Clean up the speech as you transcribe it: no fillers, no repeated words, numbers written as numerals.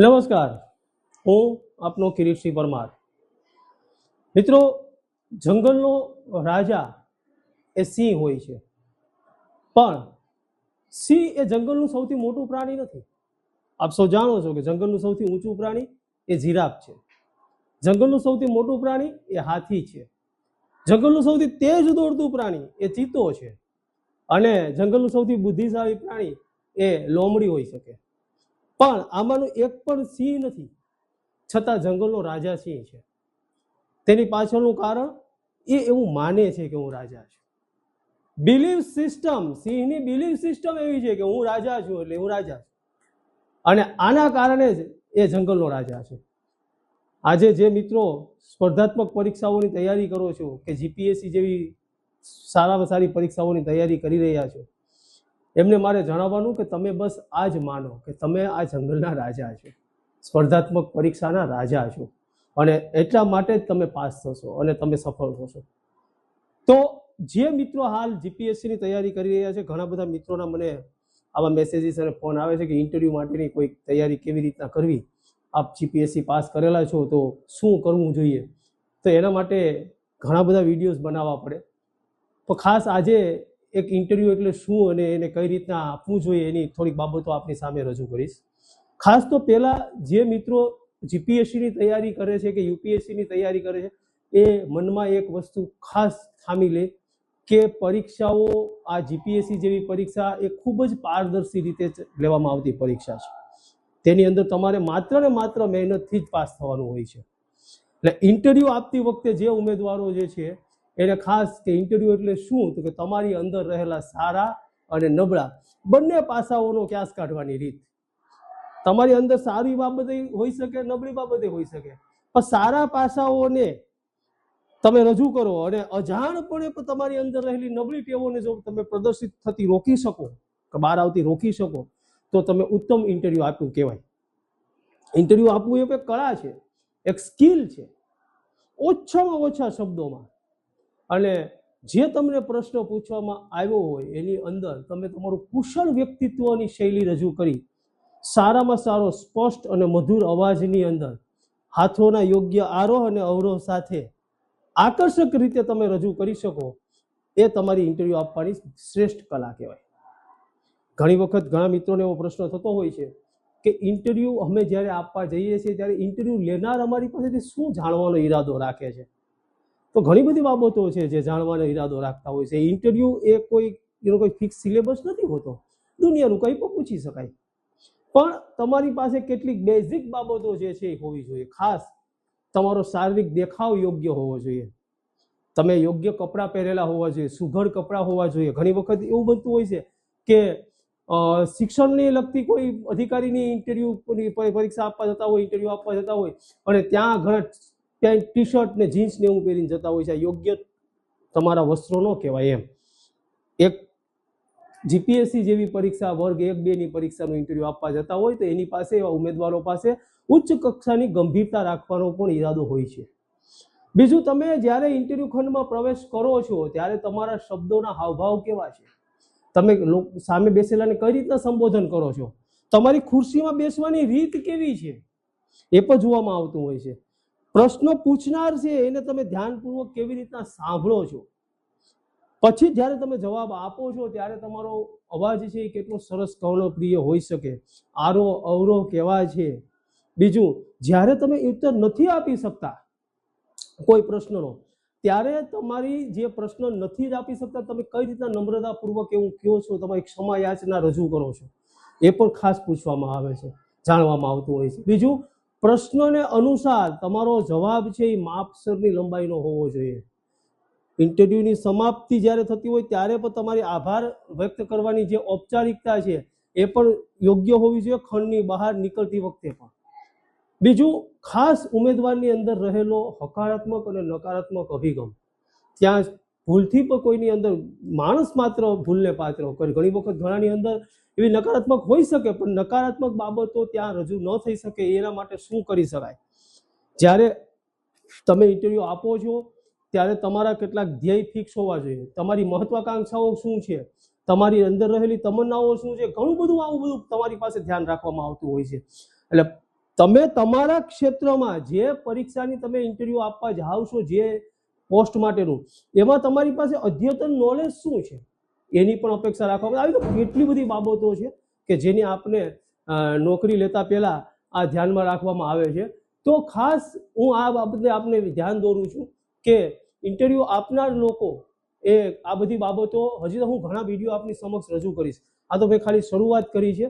નમસ્કાર, હું આપનો કિરીટસિંહ પરમાર. મિત્રો, જંગલનો રાજા એ સિંહ હોય છે, પણ સિંહ એ જંગલનું સૌથી મોટું પ્રાણી નથી. આપ સૌ જાણો છો કે જંગલનું સૌથી ઊંચું પ્રાણી એ જીરાફ છે, જંગલનું સૌથી મોટું પ્રાણી એ હાથી છે, જંગલનું સૌથી તેજ દોડતું પ્રાણી એ ચિત્તો છે, અને જંગલનું સૌથી બુદ્ધિશાળી પ્રાણી એ લોમડી હોઈ શકે. પણ આમાંનું એક પણ સિંહ નથી, છતાં જંગલનો રાજા સિંહ છે. તેની પાછળનું કારણ એ એવું માને છે કે હું રાજા છું. બિલીફ સિસ્ટમ, સિંહની બિલીફ સિસ્ટમ એવી છે કે હું રાજા છું એટલે હું રાજા છું, અને આના કારણે જ એ જંગલનો રાજા છે. આજે જે મિત્રો સ્પર્ધાત્મક પરીક્ષાઓની તૈયારી કરો છો કે જીપીએસસી જેવી સારામાં સારી પરીક્ષાઓની તૈયારી કરી રહ્યા છો, એમને મારે જણાવવાનું કે તમે બસ આ જ માનો કે તમે આ જંગલના રાજા છો, સ્પર્ધાત્મક પરીક્ષાના રાજા છો, અને એટલા માટે જ તમે પાસ થશો અને તમે સફળ થશો. તો જે મિત્રો હાલ જીપીએસસીની તૈયારી કરી રહ્યા છે, ઘણા બધા મિત્રોના મને આવા મેસેજીસ અને ફોન આવે છે કે ઇન્ટરવ્યૂ માટેની કોઈ તૈયારી કેવી રીતના કરવી, આપ જીપીએસસી પાસ કરેલા છો તો શું કરવું જોઈએ. તો એના માટે ઘણા બધા વિડીયોઝ બનાવવા પડે. તો ખાસ આજે એક ઇન્ટરવ્યૂ એટલે શું અને એને કઈ રીતના આપવું જોઈએ એની થોડીક બાબતો આપની સામે રજૂ કરીશ. ખાસ તો પહેલાં જે મિત્રો જીપીએસસીની તૈયારી કરે છે કે યુપીએસસીની તૈયારી કરે છે, એ મનમાં એક વસ્તુ ખાસ થામી લે કે પરીક્ષાઓ, આ જીપીએસસી જેવી પરીક્ષા એ ખૂબ જ પારદર્શી રીતે લેવામાં આવતી પરીક્ષા છે. તેની અંદર તમારે માત્ર ને માત્ર મહેનતથી જ પાસ થવાનું હોય છે. એટલે ઇન્ટરવ્યૂ આપતી વખતે જે ઉમેદવારો જે છે એને ખાસ કે ઇન્ટરવ્યૂ એટલે શું, તો કે તમારી અંદર રહેલા સારા અને નબળા બંને પાસાઓનો ક્યાસ કાઢવાની રીત. તમારી અંદર સારી બાબતે હોઈ શકે, નબળી બાબતે હોઈ શકે, પણ સારા પાસાઓને તમે રજૂ કરો અને અજાણપણે પણ તમારી અંદર રહેલી નબળી ટેવોને જો તમે પ્રદર્શિત થતી રોકી શકો, કે બહાર આવતી રોકી શકો, તો તમે ઉત્તમ ઇન્ટરવ્યૂ આપ્યું કહેવાય. ઇન્ટરવ્યૂ આપવું એ એક કળા છે, એક સ્કિલ છે, ઓછામાં ઓછા શબ્દોમાં. અને જે તમને પ્રશ્ન પૂછવામાં આવ્યો હોય એની અંદર તમે તમારું કુશળ વ્યક્તિત્વની શૈલી રજૂ કરી, સારામાં સારો સ્પષ્ટ અને મધુર અવાજની અંદર હાથોના યોગ્ય આરોહ અને અવરોહ સાથે આકર્ષક રીતે તમે રજૂ કરી શકો, એ તમારી ઇન્ટરવ્યૂ આપવાની શ્રેષ્ઠ કલા કહેવાય. ઘણી વખત ઘણા મિત્રોને એવો પ્રશ્ન થતો હોય છે કે ઇન્ટરવ્યૂ અમે જ્યારે આપવા જઈએ છીએ ત્યારે ઇન્ટરવ્યૂ લેનાર અમારી પાસેથી શું જાણવાનો ઈરાદો રાખે છે. તો ઘણી બધી બાબતો છે જે જાણવાનો ઈરાદો રાખતા હોય છે. ઇન્ટરવ્યૂ એ એનો કોઈ ફિક્સ સિલેબસ નથી હોતો, દુનિયાનું કંઈ પણ પૂછી શકાય, પણ તમારી પાસે કેટલીક બેઝિક બાબતો જે છે એ હોવી જોઈએ. ખાસ તમારો શારીરિક દેખાવ યોગ્ય હોવો જોઈએ, તમે યોગ્ય કપડાં પહેરેલા હોવા જોઈએ, સુઘડ કપડાં હોવા જોઈએ. ઘણી વખત એવું બનતું હોય છે કે શિક્ષણને લગતી કોઈ અધિકારીની ઇન્ટરવ્યૂની પરીક્ષા આપવા જતા હોય, ઇન્ટરવ્યૂ આપવા જતા હોય, અને ત્યાં ઘણા પેન્ટ, ટી શર્ટ ને જીન્સ ને એવું પહેરીને જતા હોય છે. યોગ્ય તમારા વસ્ત્રો ન કહેવાય એમ. એક જીપીએસસી જેવી પરીક્ષા વર્ગ 1-2ની પરીક્ષાનું ઇન્ટરવ્યૂ આપવા જતા હોય તો એની પાસે, એવા ઉમેદવારો પાસે ઉચ્ચ કક્ષાની ગંભીરતા રાખવાનો પણ ઈરાદો હોય છે. બીજું, તમે જ્યારે ઇન્ટરવ્યૂ ખંડમાં પ્રવેશ કરો છો ત્યારે તમારા શબ્દોના હાવભાવ કેવા છે, તમે સામે બેસેલાને કઈ રીતના સંબોધન કરો છો, તમારી ખુરશીમાં બેસવાની રીત કેવી છે, એ પણ જોવામાં આવતું હોય છે. પ્રશ્નો પૂછનાર છે એને તમે ધ્યાનપૂર્વક કેવી રીતના સાંભળો છો, પછી જ્યારે તમે જવાબ આપો છો ત્યારે તમારો અવાજ છે એ કેટલો સરસ કર્ણપ્રિય હોઈ શકે, આરોહ અવરોહ કેવા છે. બીજું, જ્યારે તમે ઉત્તર નથી આપી શકતા કોઈ પ્રશ્નનો, ત્યારે તમારી જે પ્રશ્ન નથી જ આપી શકતા, તમે કઈ રીતના નમ્રતાપૂર્વક એવું કહો છો, તમારી ક્ષમા યાચના રજૂ કરો છો, એ પણ ખાસ પૂછવામાં આવે છે, જાણવામાં આવતું હોય છે. બીજું, પ્રશ્નને અનુસાર તમારો જવાબ છે એ માપસરની લંબાઈનો હોવો જોઈએ. ઇન્ટરવ્યૂની સમાપ્તિ જ્યારે થતી હોય ત્યારે પણ તમારી આભાર વ્યક્ત કરવાની જે ઔપચારિકતા છે એ પણ યોગ્ય હોવી જોઈએ, ખંડની બહાર નીકળતી વખતે પણ. બીજું, ખાસ ઉમેદવારની અંદર રહેલો હકારાત્મક અને નકારાત્મક અભિગમ. ત્યાં ભૂલથી પણ કોઈની અંદર, માણસ માત્ર ભૂલને પાત્ર, ઘણી વખત ઘણાની અંદર એવી નકારાત્મક હોઈ શકે, પણ નકારાત્મક બાબતો ત્યાં રજૂ ન થઈ શકે, એના માટે શું કરી શકાય. જ્યારે તમે ઇન્ટરવ્યૂ આપો છો ત્યારે તમારા કેટલાક ધ્યેય ફિક્સ હોવા જોઈએ, તમારી મહત્વાકાંક્ષાઓ શું છે, તમારી અંદર રહેલી તમન્નાઓ શું છે, ઘણું બધું આવું બધું તમારી પાસે ધ્યાન રાખવામાં આવતું હોય છે. એટલે તમે તમારા ક્ષેત્રમાં જે પરીક્ષાની તમે ઇન્ટરવ્યુ આપવા જાઓ છો, જે પોસ્ટ માટેનું, એમાં તમારી પાસે અદ્યતન નોલેજ શું છે એની પણ અપેક્ષા રાખવામાં આવી. તો કેટલી બધી બાબતો છે કે જેની આપને નોકરી લેતા પહેલા આ ધ્યાનમાં રાખવામાં આવે છે. તો ખાસ હું આ બાબતે આપને ધ્યાન દોરું છું કે ઇન્ટરવ્યુ આપનાર લોકો આ બધી બાબતો, હજી તો હું ઘણા વિડીયો આપની સમક્ષ રજૂ કરીશ. આ તો મેં ખાલી શરૂઆત કરી છે.